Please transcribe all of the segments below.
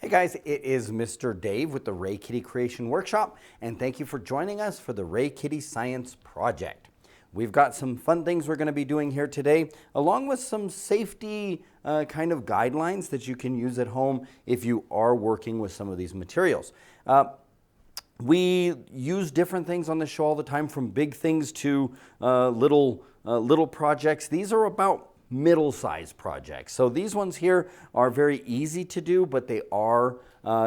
Hey guys, it is Mr. Dave with the Ray Kitty Creation Workshop, and thank you for joining us for the Ray Kitty Science Project. We've got some fun things we're going to be doing here today, along with some safety kind of guidelines that you can use at home if you are working with some of these materials. We use different things on the show all the time, from big things to little projects. These are about middle-sized projects. So these ones here are very easy to do, but they are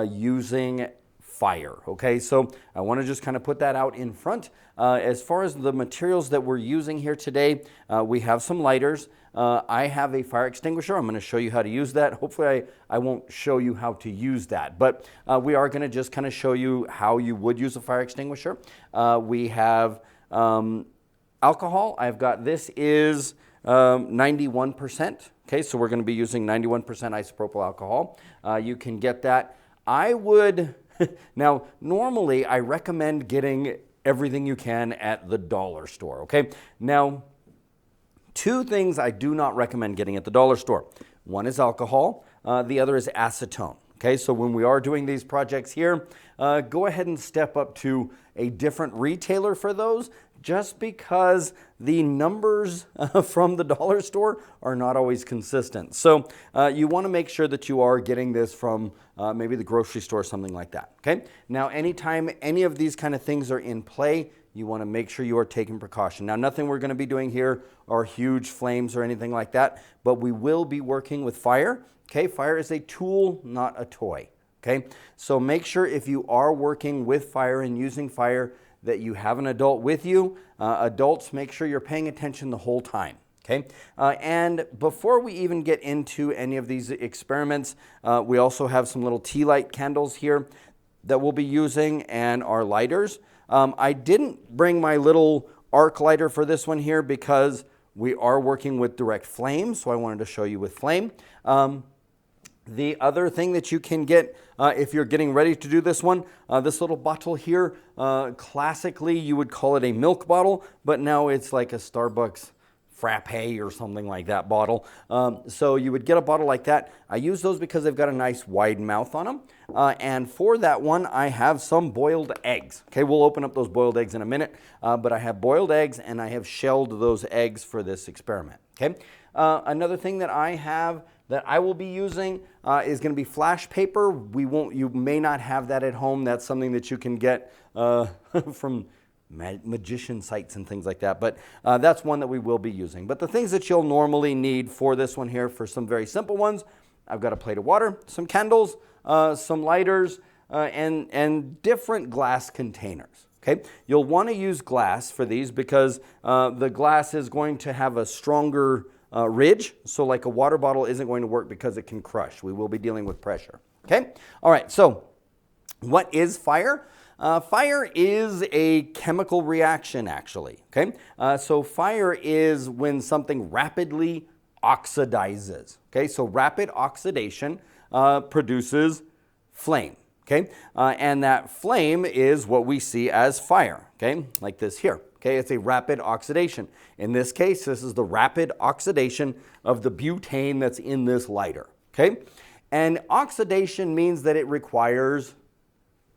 using fire. Okay, so I want to just kind of put that out in front. As far as the materials that we're using here today, we have some lighters. I have a fire extinguisher. I'm going to show you how to use that. Hopefully I won't show you how to use that, but we are going to just kind of show you how you would use a fire extinguisher. We have alcohol. I've got, this is 91%. Okay, so we're going to be using 91% isopropyl alcohol. You can get that. I would, now normally I recommend getting everything you can at the dollar store. Okay, now two things I do not recommend getting at the dollar store. One is alcohol, the other is acetone. Okay, so when we are doing these projects here, go ahead and step up to a different retailer for those, just because the numbers from the dollar store are not always consistent. So you want to make sure that you are getting this from maybe the grocery store, something like that. Okay, now anytime any of these kind of things are in play, you want to make sure you are taking precaution. Now, nothing we're going to be doing here are huge flames or anything like that, but we will be working with fire. Okay, fire is a tool, not a toy. Okay, so make sure if you are working with fire and using fire that you have an adult with you. Adults, make sure you're paying attention the whole time. Okay, and before we even get into any of these experiments, we also have some little tea light candles here that we'll be using, and our lighters. I didn't bring my little arc lighter for this one here because we are working with direct flame, so I wanted to show you with flame. The other thing that you can get if you're getting ready to do this one, this little bottle here, classically you would call it a milk bottle, but now it's like a Starbucks frappe or something like that bottle. So you would get a bottle like that. I use those because they've got a nice wide mouth on them. And for that one, I have some boiled eggs. Okay, we'll open up those boiled eggs in a minute, but I have boiled eggs and I have shelled those eggs for this experiment. Okay, another thing that I have that I will be using is going to be flash paper. You may not have that at home. That's something that you can get from magician sites and things like that, but that's one that we will be using. But the things that you'll normally need for this one here, for some very simple ones, I've got a plate of water, some candles, some lighters, and different glass containers. Okay, you'll want to use glass for these because the glass is going to have a stronger ridge, so like a water bottle isn't going to work because it can crush. We will be dealing with pressure. Okay, all right, so what is fire? Fire is a chemical reaction, actually. Okay, so fire is when something rapidly oxidizes. Okay, so rapid oxidation produces flame. Okay, and that flame is what we see as fire. Okay, like this here. Okay, it's a rapid oxidation. In this case, this is the rapid oxidation of the butane that's in this lighter. Okay, and oxidation means that it requires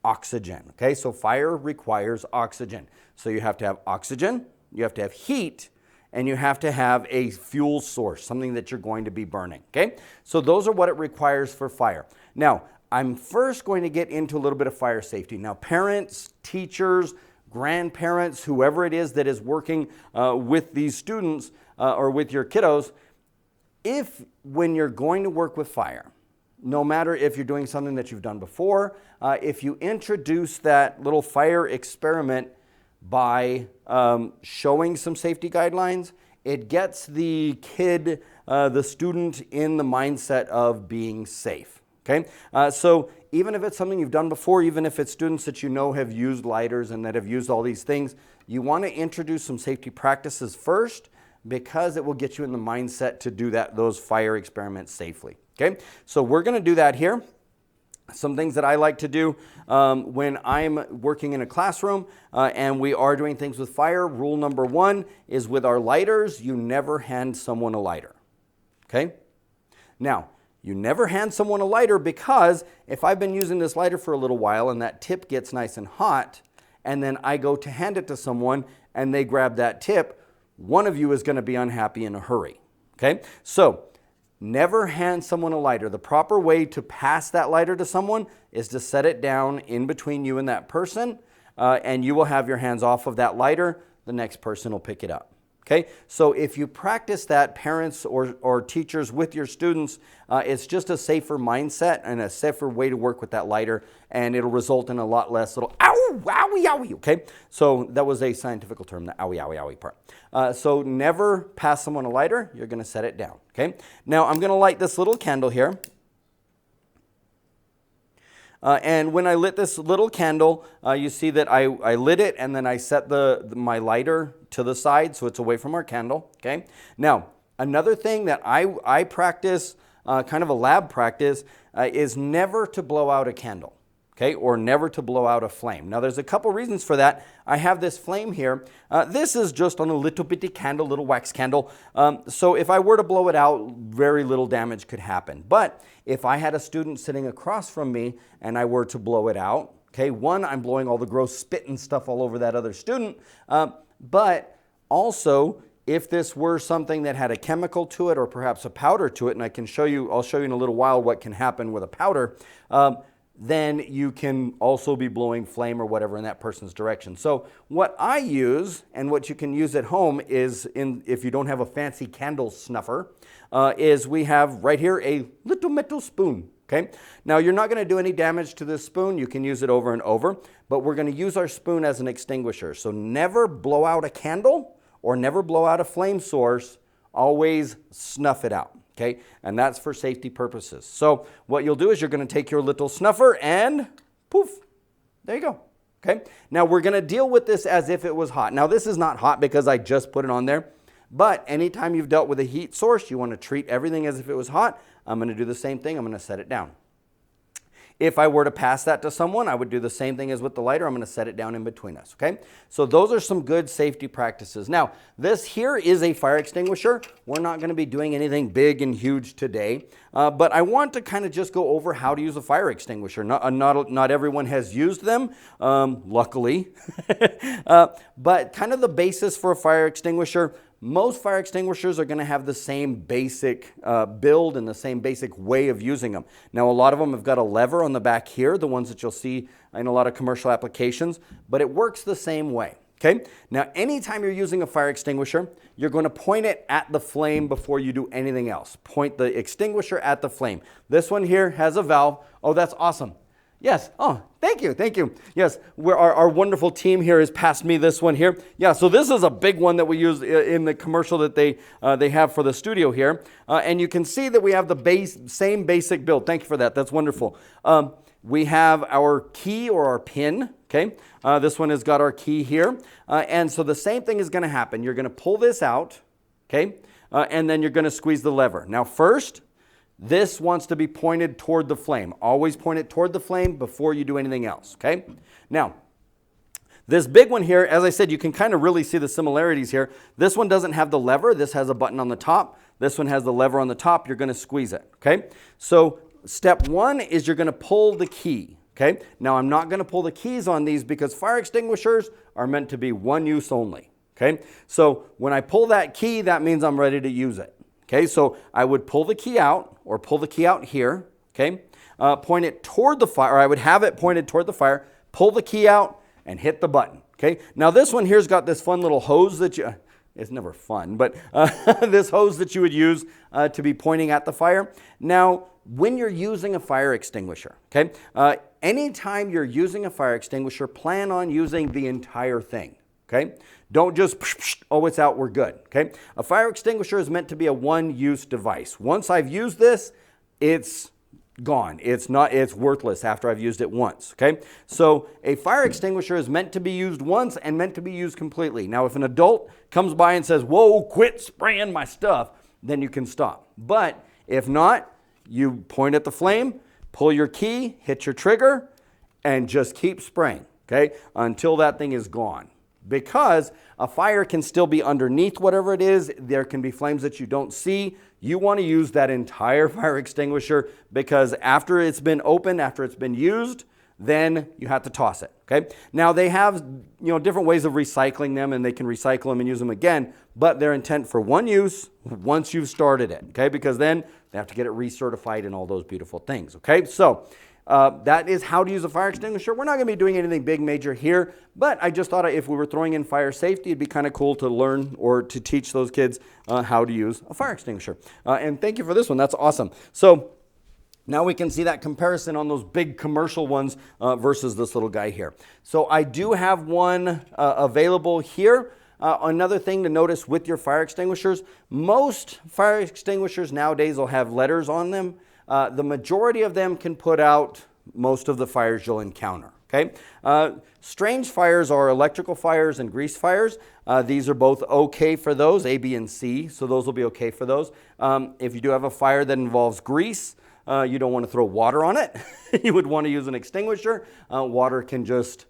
oxygen. Okay, so fire requires oxygen. So you have to have oxygen, you have to have heat, and you have to have a fuel source, something that you're going to be burning. Okay, so those are what it requires for fire. Now, I'm first going to get into a little bit of fire safety. Now, parents, teachers, grandparents, whoever it is that is working with these students or with your kiddos, when you're going to work with fire, no matter if you're doing something that you've done before, if you introduce that little fire experiment by showing some safety guidelines, it gets the kid, the student, in the mindset of being safe. Okay, so even if it's something you've done before, even if it's students that you know have used lighters and that have used all these things, you want to introduce some safety practices first because it will get you in the mindset to do those fire experiments safely. Okay, so we're going to do that here. Some things that I like to do when I'm working in a classroom and we are doing things with fire. Rule number one is with our lighters, you never hand someone a lighter. Okay, now You never hand someone a lighter, because if I've been using this lighter for a little while and that tip gets nice and hot, and then I go to hand it to someone and they grab that tip, one of you is going to be unhappy in a hurry. Okay? So never hand someone a lighter. The proper way to pass that lighter to someone is to set it down in between you and that person, and you will have your hands off of that lighter. The next person will pick it up. Okay, so if you practice that, parents or teachers, with your students, it's just a safer mindset and a safer way to work with that lighter, and it'll result in a lot less little ow, owie, owie, okay? So that was a scientific term, the owie, owie, owie part. So never pass someone a lighter. You're going to set it down, okay? Now I'm going to light this little candle here. And when I lit this little candle, you see that I lit it and then I set my lighter to the side so it's away from our candle, okay? Now, another thing that I practice, kind of a lab practice, is never to blow out a candle, okay? Or never to blow out a flame. Now, there's a couple reasons for that. I have this flame here. This is just on a little bitty candle, little wax candle. So if I were to blow it out, very little damage could happen. But if I had a student sitting across from me and I were to blow it out, okay, one, I'm blowing all the gross spit and stuff all over that other student. But also, if this were something that had a chemical to it or perhaps a powder to it, and I'll show you in a little while what can happen with a powder, then you can also be blowing flame or whatever in that person's direction. So what I use, and what you can use at home is, if you don't have a fancy candle snuffer, is we have right here a little metal spoon. Okay? Now you're not going to do any damage to this spoon. You can use it over and over, but we're going to use our spoon as an extinguisher. So never blow out a candle or never blow out a flame source. Always snuff it out. Okay? And that's for safety purposes. So what you'll do is you're going to take your little snuffer and poof, there you go. Okay? Now we're going to deal with this as if it was hot. Now this is not hot because I just put it on there, but anytime you've dealt with a heat source, you want to treat everything as if it was hot. I'm going to do the same thing. I'm going to set it down. If I were to pass that to someone, I would do the same thing as with the lighter. I'm going to set it down in between us, okay? So those are some good safety practices. Now, this here is a fire extinguisher. We're not going to be doing anything big and huge today, but I want to kind of just go over how to use a fire extinguisher. Not everyone has used them, luckily, but kind of the basis for a fire extinguisher. Most fire extinguishers are going to have the same basic build and the same basic way of using them. Now, a lot of them have got a lever on the back here, the ones that you'll see in a lot of commercial applications, but it works the same way. Okay? Now, anytime you're using a fire extinguisher, you're going to point it at the flame before you do anything else. Point the extinguisher at the flame. This one here has a valve. Oh, that's awesome. Yes. Oh, thank you. Thank you. Yes, our wonderful team here has passed me this one here. Yeah, so this is a big one that we use in the commercial that they have for the studio here. And you can see that we have the same basic build. Thank you for that. That's wonderful. We have our key or our pin. Okay. This one has got our key here. And so the same thing is going to happen. You're going to pull this out. Okay. And then you're going to squeeze the lever. Now, first, this wants to be pointed toward the flame. Always point it toward the flame before you do anything else, okay? Now, this big one here, as I said, you can kind of really see the similarities here. This one doesn't have the lever. This has a button on the top. This one has the lever on the top. You're going to squeeze it, okay? So step one is you're going to pull the key, okay? Now, I'm not going to pull the keys on these because fire extinguishers are meant to be one use only, okay? So when I pull that key, that means I'm ready to use it. Okay, so I would pull the key out, or pull the key out here, okay? Point it toward the fire, or I would have it pointed toward the fire, pull the key out, and hit the button, okay? Now this one here's got this fun little hose that you, it's never fun, but this hose that you would use to be pointing at the fire. Now, when you're using a fire extinguisher, okay? Anytime you're using a fire extinguisher, plan on using the entire thing, okay? Don't just, oh, it's out, we're good, okay? A fire extinguisher is meant to be a one-use device. Once I've used this, it's gone. It's worthless after I've used it once, okay? So a fire extinguisher is meant to be used once and meant to be used completely. Now, if an adult comes by and says, whoa, quit spraying my stuff, then you can stop. But if not, you point at the flame, pull your key, hit your trigger, and just keep spraying, okay, until that thing is gone. because a fire can still be underneath whatever it is. There can be flames that you don't see. You want to use that entire fire extinguisher because after it's been opened, after it's been used, then you have to toss it, okay? Now they have, different ways of recycling them, and they can recycle them and use them again, but they're intent for one use once you've started it, okay? Because then they have to get it recertified and all those beautiful things, okay? So that is how to use a fire extinguisher. We're not going to be doing anything big major here, but I just thought if we were throwing in fire safety, it'd be kind of cool to learn or to teach those kids how to use a fire extinguisher. And thank you for this one. That's awesome. So now we can see that comparison on those big commercial ones versus this little guy here. So I do have one available here. Another thing to notice with your fire extinguishers, most fire extinguishers nowadays will have letters on them. The majority of them can put out most of the fires you'll encounter. Okay? Strange fires are electrical fires and grease fires. These are both okay for those, A, B, and C, so those will be okay for those. If you do have a fire that involves grease, you don't want to throw water on it. You would want to use an extinguisher. Water can just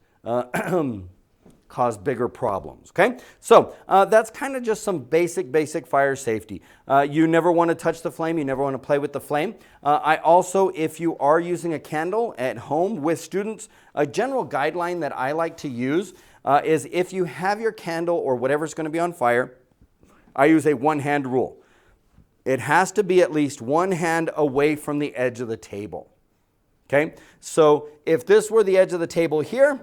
cause bigger problems, okay? So that's kind of just some basic fire safety. You never want to touch the flame. You never want to play with the flame. I also, if you are using a candle at home with students, a general guideline that I like to use is if you have your candle or whatever's going to be on fire, I use a one-hand rule. It has to be at least one hand away from the edge of the table, okay? So if this were the edge of the table here,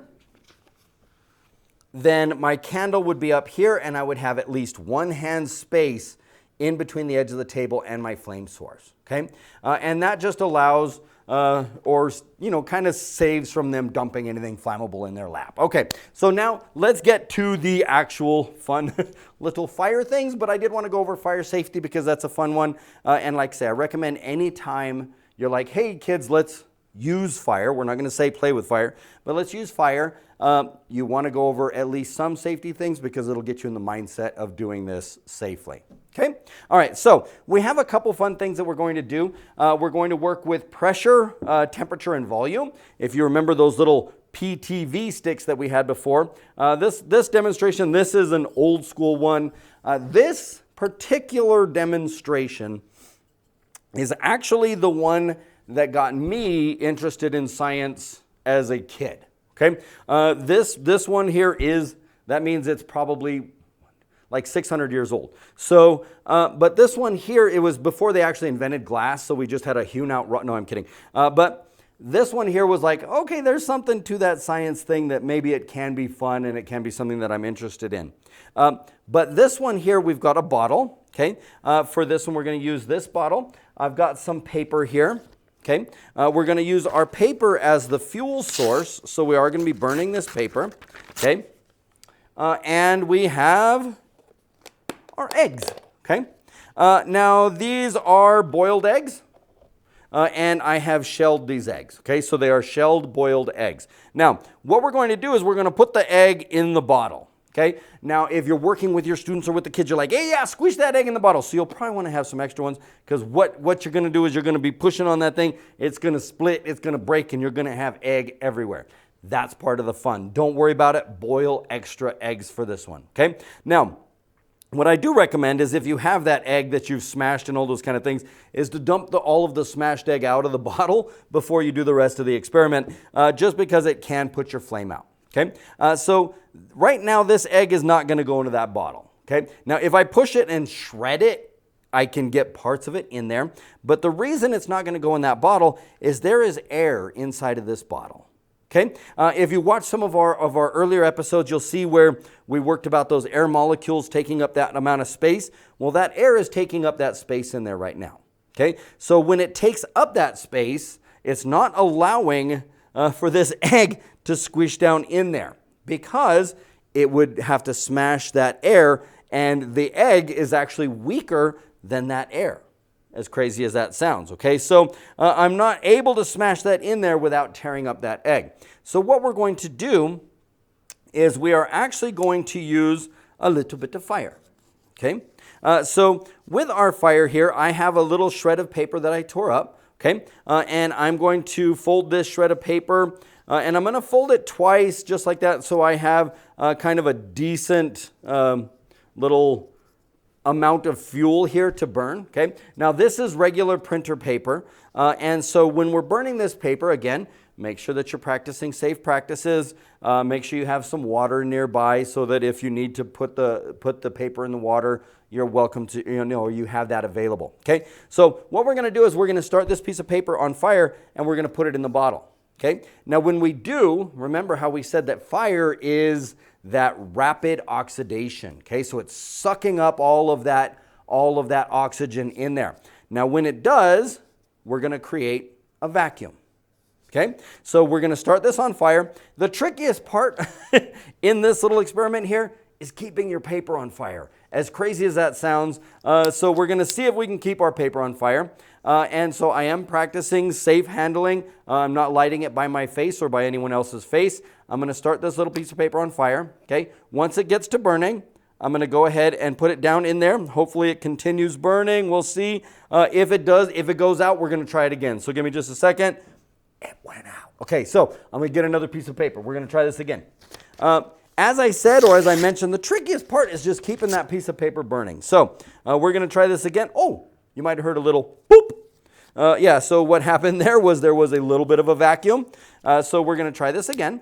then my candle would be up here and I would have at least one hand space in between the edge of the table and my flame source, okay? And that just allows kind of saves from them dumping anything flammable in their lap. Okay, so now let's get to the actual fun little fire things, but I did want to go over fire safety because that's a fun one. And like I say, I recommend anytime you're like, hey kids, let's use fire. We're not going to say play with fire, but let's use fire. You want to go over at least some safety things because it'll get you in the mindset of doing this safely. Okay? All right, so we have a couple fun things that we're going to do. We're going to work with pressure, temperature, and volume. If you remember those little PTV sticks that we had before, this demonstration, this is an old school one. This particular demonstration is actually the one that got me interested in science as a kid. Okay, this one here that means it's probably like 600 years old. So, but this one here, it was before they actually invented glass, so we just had a hewn out rod. No, I'm kidding. But this one here was like, okay, there's something to that science thing that maybe it can be fun and it can be something that I'm interested in. But this one here, we've got a bottle. Okay, for this one, we're going to use this bottle. I've got some paper here. Okay, we're going to use our paper as the fuel source, so we are going to be burning this paper. Okay, and we have our eggs. Okay, now these are boiled eggs, and I have shelled these eggs. Okay, so they are shelled boiled eggs. Now, what we're going to do is we're going to put the egg in the bottle. Okay, now if you're working with your students or with the kids, you're like, hey, yeah, squish that egg in the bottle. So you'll probably want to have some extra ones because what you're going to do is you're going to be pushing on that thing. It's going to split, it's going to break, and you're going to have egg everywhere. That's part of the fun. Don't worry about it. Boil extra eggs for this one. Okay, now what I do recommend is if you have that egg that you've smashed and all those kind of things, is to dump all of the smashed egg out of the bottle before you do the rest of the experiment, just because it can put your flame out. Okay, so right now this egg is not going to go into that bottle. Okay, now if I push it and shred it, I can get parts of it in there. But the reason it's not going to go in that bottle is there is air inside of this bottle. Okay, if you watch some of our earlier episodes, you'll see where we worked about those air molecules taking up that amount of space. Well, that air is taking up that space in there right now. Okay, so when it takes up that space, it's not allowing for this egg to squish down in there because it would have to smash that air, and the egg is actually weaker than that air, as crazy as that sounds. Okay, so I'm not able to smash that in there without tearing up that egg. So what we're going to do is we are actually going to use a little bit of fire. Okay, so with our fire here, I have a little shred of paper that I tore up. Okay, and I'm going to fold this shred of paper And I'm going to fold it twice just like that so I have kind of a decent little amount of fuel here to burn. Okay. Now this is regular printer paper. And so when we're burning this paper, again, make sure that you're practicing safe practices. Make sure you have some water nearby so that if you need to put the paper in the water, you're welcome to, you have that available. Okay. So what we're going to do is we're going to start this piece of paper on fire and we're going to put it in the bottle. Okay. Now when we do, remember how we said that fire is that rapid oxidation. Okay. So it's sucking up all of that oxygen in there. Now when it does, we're going to create a vacuum. Okay, so we're going to start this on fire. The trickiest part in this little experiment here is keeping your paper on fire. As crazy as that sounds, so we're going to see if we can keep our paper on fire. And so I am practicing safe handling. I'm not lighting it by my face or by anyone else's face. I'm going to start this little piece of paper on fire. Okay, once it gets to burning, I'm going to go ahead and put it down in there. Hopefully it continues burning. We'll see if it does. If it goes out, we're going to try it again. So give me just a second. It went out. Okay, so I'm going to get another piece of paper. We're going to try this again. As I said, or as I mentioned, the trickiest part is just keeping that piece of paper burning. So we're going to try this again. Oh, you might have heard a little boop. Yeah, so what happened there was a little bit of a vacuum. So we're going to try this again.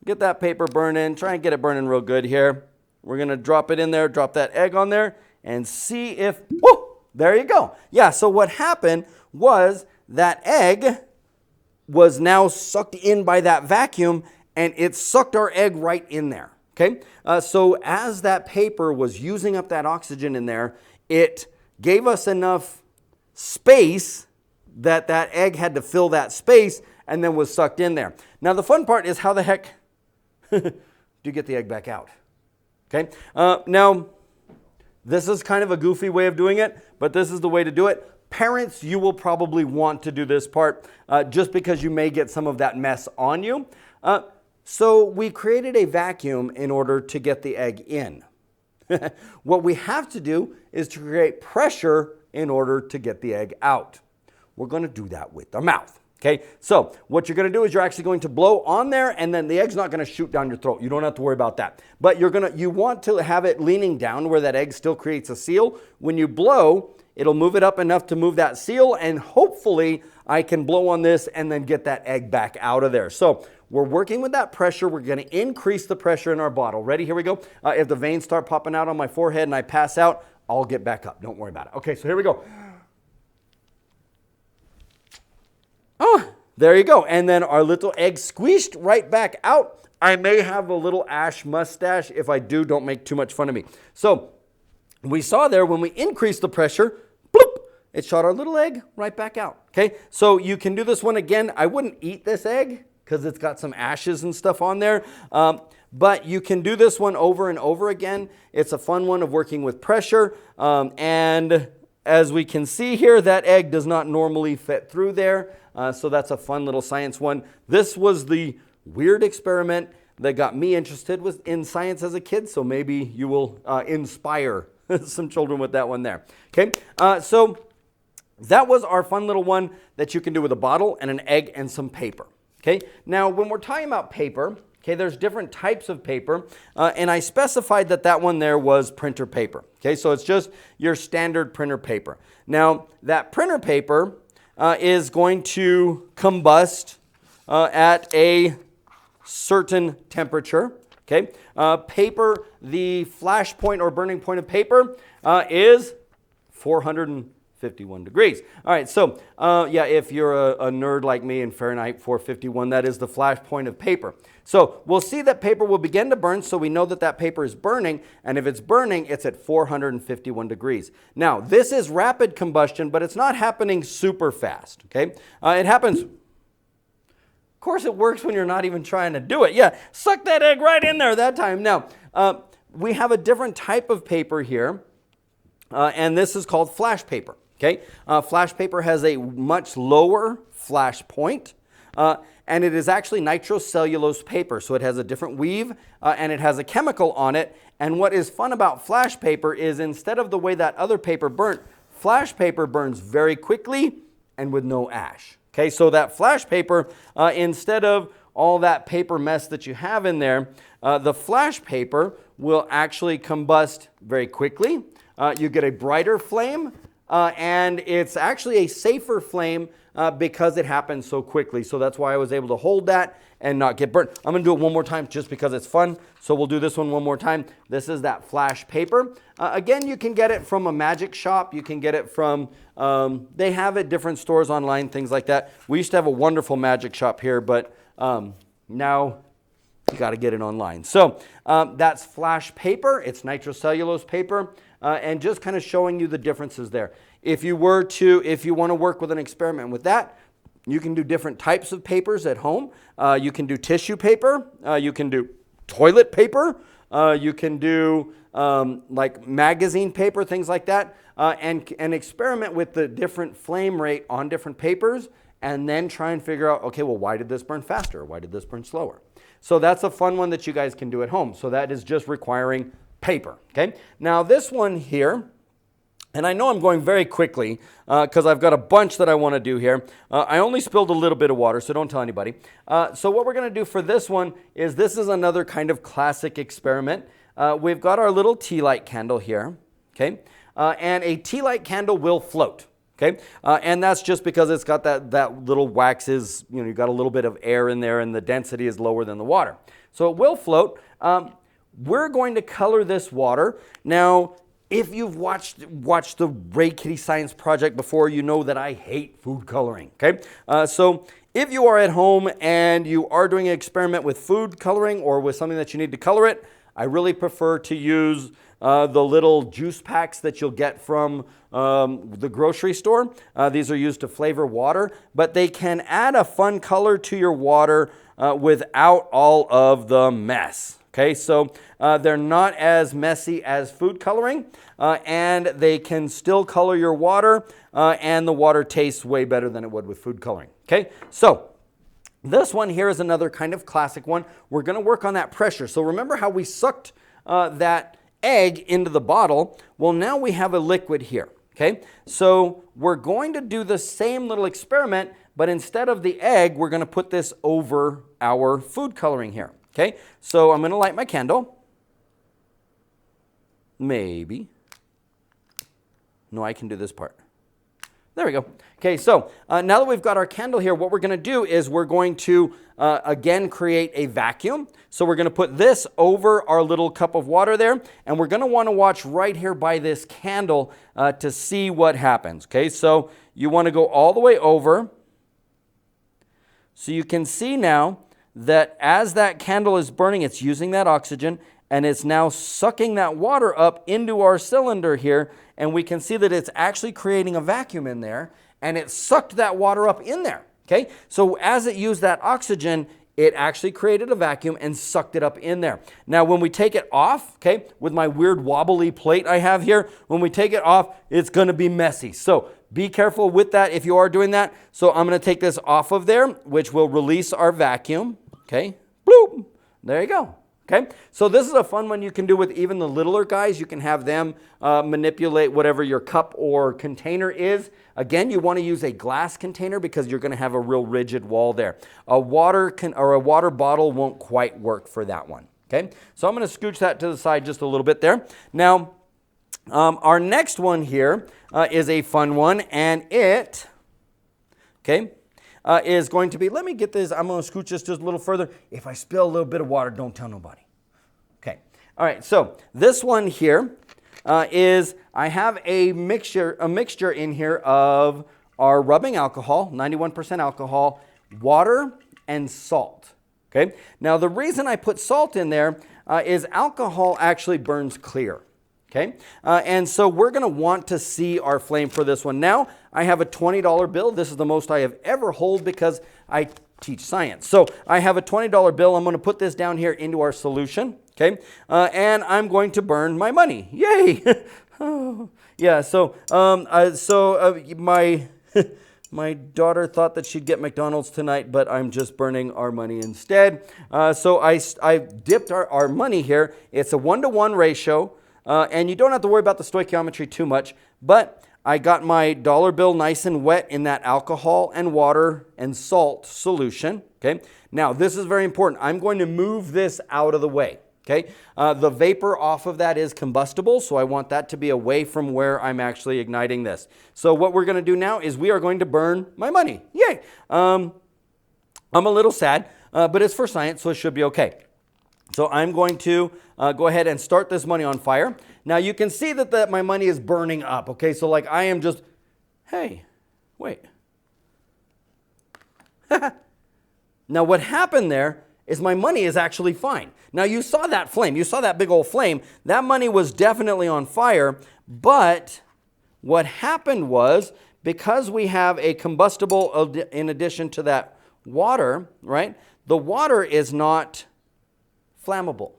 Get that paper burning. Try and get it burning real good here. We're going to drop it in there, drop that egg on there, and see if, whoa, there you go. Yeah, so what happened was that egg was now sucked in by that vacuum and it sucked our egg right in there. Okay, so as that paper was using up that oxygen in there, it gave us enough space that egg had to fill that space and then was sucked in there. Now the fun part is how the heck do you get the egg back out? Okay, now this is kind of a goofy way of doing it, but this is the way to do it. Parents, you will probably want to do this part just because you may get some of that mess on you. So we created a vacuum in order to get the egg in. What we have to do is to create pressure in order to get the egg out. We're going to do that with our mouth. Okay, so what you're going to do is you're actually going to blow on there and then the egg's not going to shoot down your throat. You don't have to worry about that. But you want to have it leaning down where that egg still creates a seal. When you blow, it'll move it up enough to move that seal, and hopefully I can blow on this and then get that egg back out of there. So we're working with that pressure. We're going to increase the pressure in our bottle. Ready? Here we go. If the veins start popping out on my forehead and I pass out, I'll get back up. Don't worry about it. Okay, so here we go. Oh, there you go. And then our little egg squeezed right back out. I may have a little ash mustache. If I do, don't make too much fun of me. So we saw there when we increased the pressure, bloop, it shot our little egg right back out. Okay, so you can do this one again. I wouldn't eat this egg because it's got some ashes and stuff on there. But you can do this one over and over again. It's a fun one of working with pressure. And as we can see here, that egg does not normally fit through there. So that's a fun little science one. This was the weird experiment that got me interested in science as a kid. So maybe you will inspire some children with that one there. Okay, so that was our fun little one that you can do with a bottle and an egg and some paper. Okay, now when we're talking about paper, okay, there's different types of paper, and I specified that one there was printer paper. Okay, so it's just your standard printer paper. Now that printer paper is going to combust at a certain temperature. Okay, paper, the flash point or burning point of paper is 451 degrees. All right, so yeah, if you're a nerd like me in Fahrenheit 451, that is the flash point of paper. So we'll see that paper will begin to burn, so we know that paper is burning, and if it's burning, it's at 451 degrees. Now, this is rapid combustion, but it's not happening super fast, okay? It happens... Of course, it works when you're not even trying to do it. Yeah, suck that egg right in there that time. Now, we have a different type of paper here, and this is called flash paper. Okay, flash paper has a much lower flash point, and it is actually nitrocellulose paper. So it has a different weave, and it has a chemical on it. And what is fun about flash paper is instead of the way that other paper burnt, flash paper burns very quickly and with no ash. Okay, so that flash paper, instead of all that paper mess that you have in there, the flash paper will actually combust very quickly. You get a brighter flame, and it's actually a safer flame because it happens so quickly. So that's why I was able to hold that and not get burnt. I'm going to do it one more time just because it's fun. So we'll do this one more time. This is that flash paper. Again, you can get it from a magic shop. You can get it from, they have it different stores online, things like that. We used to have a wonderful magic shop here, but now you got to get it online. So that's flash paper. It's nitrocellulose paper, and just kind of showing you the differences there. If you want to work with an experiment with that, you can do different types of papers at home. You can do tissue paper. You can do toilet paper. You can do like magazine paper, things like that, and experiment with the different flame rate on different papers, and then try and figure out, okay, well, why did this burn faster? Why did this burn slower? So that's a fun one that you guys can do at home. So that is just requiring paper, okay? Now this one here, and I know I'm going very quickly because I've got a bunch that I want to do here. I only spilled a little bit of water, so don't tell anybody. So what we're going to do for this one is this is another kind of classic experiment. We've got our little tea light candle here, okay? And a tea light candle will float, okay? And that's just because it's got that little wax is, you know, you've got a little bit of air in there and the density is lower than the water. So it will float. We're going to color this water. Now, if you've watched the Ray Kitty Science Project before, you know that I hate food coloring, okay? So if you are at home and you are doing an experiment with food coloring or with something that you need to color it, I really prefer to use the little juice packs that you'll get from the grocery store. These are used to flavor water, but they can add a fun color to your water without all of the mess. Okay, so they're not as messy as food coloring, and they can still color your water, and the water tastes way better than it would with food coloring. Okay, so this one here is another kind of classic one. We're going to work on that pressure. So remember how we sucked that egg into the bottle? Well, now we have a liquid here. Okay, so we're going to do the same little experiment, but instead of the egg, we're going to put this over our food coloring here. Okay, so I'm going to light my candle. Maybe. No, I can do this part. There we go. Okay, so now that we've got our candle here, what we're going to do is we're going to, again, create a vacuum. So we're going to put this over our little cup of water there, and we're going to want to watch right here by this candle to see what happens. Okay, so you want to go all the way over. So you can see now that as that candle is burning, it's using that oxygen, and it's now sucking that water up into our cylinder here, and we can see that it's actually creating a vacuum in there, and it sucked that water up in there, okay? So as it used that oxygen, it actually created a vacuum and sucked it up in there. Now, when we take it off, okay, with my weird wobbly plate I have here, when we take it off, it's going to be messy. So be careful with that if you are doing that. So I'm going to take this off of there, which will release our vacuum. Okay, bloop, there you go. Okay, so this is a fun one you can do with even the littler guys. You can have them manipulate whatever your cup or container is. Again, you want to use a glass container because you're going to have a real rigid wall there. A water bottle won't quite work for that one. Okay, so I'm going to scooch that to the side just a little bit there. Now, our next one here is a fun one, and it, okay, is going to be, let me get this, I'm going to scooch this just a little further. If I spill a little bit of water, don't tell nobody. Okay, all right, so this one here is, I have a mixture in here of our rubbing alcohol, 91% alcohol, water, and salt. Okay, now the reason I put salt in there is alcohol actually burns clear. Okay, and so we're going to want to see our flame for this one. Now, I have a $20 bill. This is the most I have ever held because I teach science. So I have a $20 bill. I'm going to put this down here into our solution. Okay, and I'm going to burn my money. Yay! Oh, yeah. So, my daughter thought that she'd get McDonald's tonight, but I'm just burning our money instead. So I dipped our money here. It's a 1-to-1 ratio. And you don't have to worry about the stoichiometry too much, but I got my dollar bill nice and wet in that alcohol and water and salt solution. Okay. Now, this is very important. I'm going to move this out of the way. Okay. The vapor off of that is combustible, so I want that to be away from where I'm actually igniting this. So what we're going to do now is we are going to burn my money. Yay. I'm a little sad, but it's for science, so it should be okay. So I'm going to go ahead and start this money on fire. Now you can see that my money is burning up. Okay, so like I am just, hey, wait. Now what happened there is my money is actually fine. Now you saw that flame, you saw that big old flame. That money was definitely on fire, but what happened was because we have a combustible in addition to that water, right? The water is not flammable.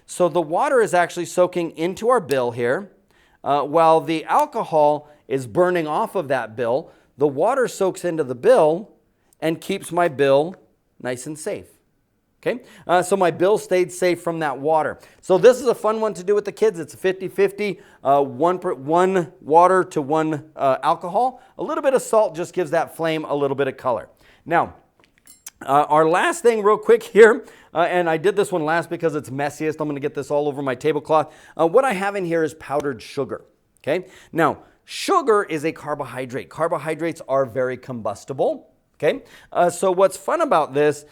So the water is actually soaking into our bill here, while the alcohol is burning off of that bill. The water soaks into the bill and keeps my bill nice and safe. Okay, so my bill stayed safe from that water. So this is a fun one to do with the kids. It's a 50-50, one water to one alcohol. A little bit of salt just gives that flame a little bit of color. Now, our last thing real quick here, and I did this one last because it's messiest. I'm going to get this all over my tablecloth. What I have in here is powdered sugar. Okay, now sugar is a carbohydrate. Carbohydrates are very combustible. Okay, so what's fun about this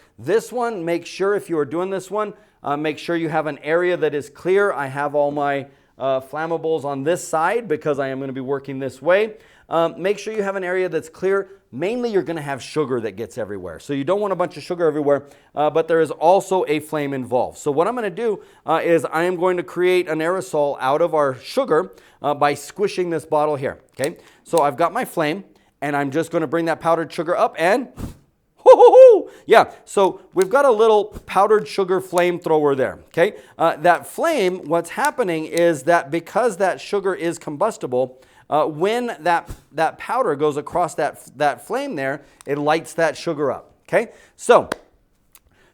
one, make sure if you are doing this one, make sure you have an area that is clear. I have all my flammables on this side because I am going to be working this way. Make sure you have an area that's clear. Mainly you're going to have sugar that gets everywhere. So you don't want a bunch of sugar everywhere, but there is also a flame involved. So what I'm going to do is I am going to create an aerosol out of our sugar by squishing this bottle here. Okay, so I've got my flame. And I'm just going to bring that powdered sugar up and, yeah, so we've got a little powdered sugar flamethrower there, okay? That flame, what's happening is that because that sugar is combustible, when that powder goes across that flame there, it lights that sugar up, okay? So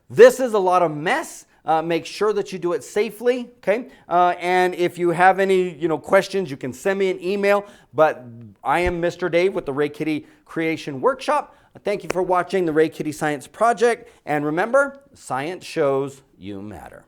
this is a lot of mess. Make sure that you do it safely, okay? And if you have any, questions, you can send me an email. But I am Mr. Dave with the Ray Kitty Creation Workshop. Thank you for watching the Ray Kitty Science Project. And remember, science shows you matter.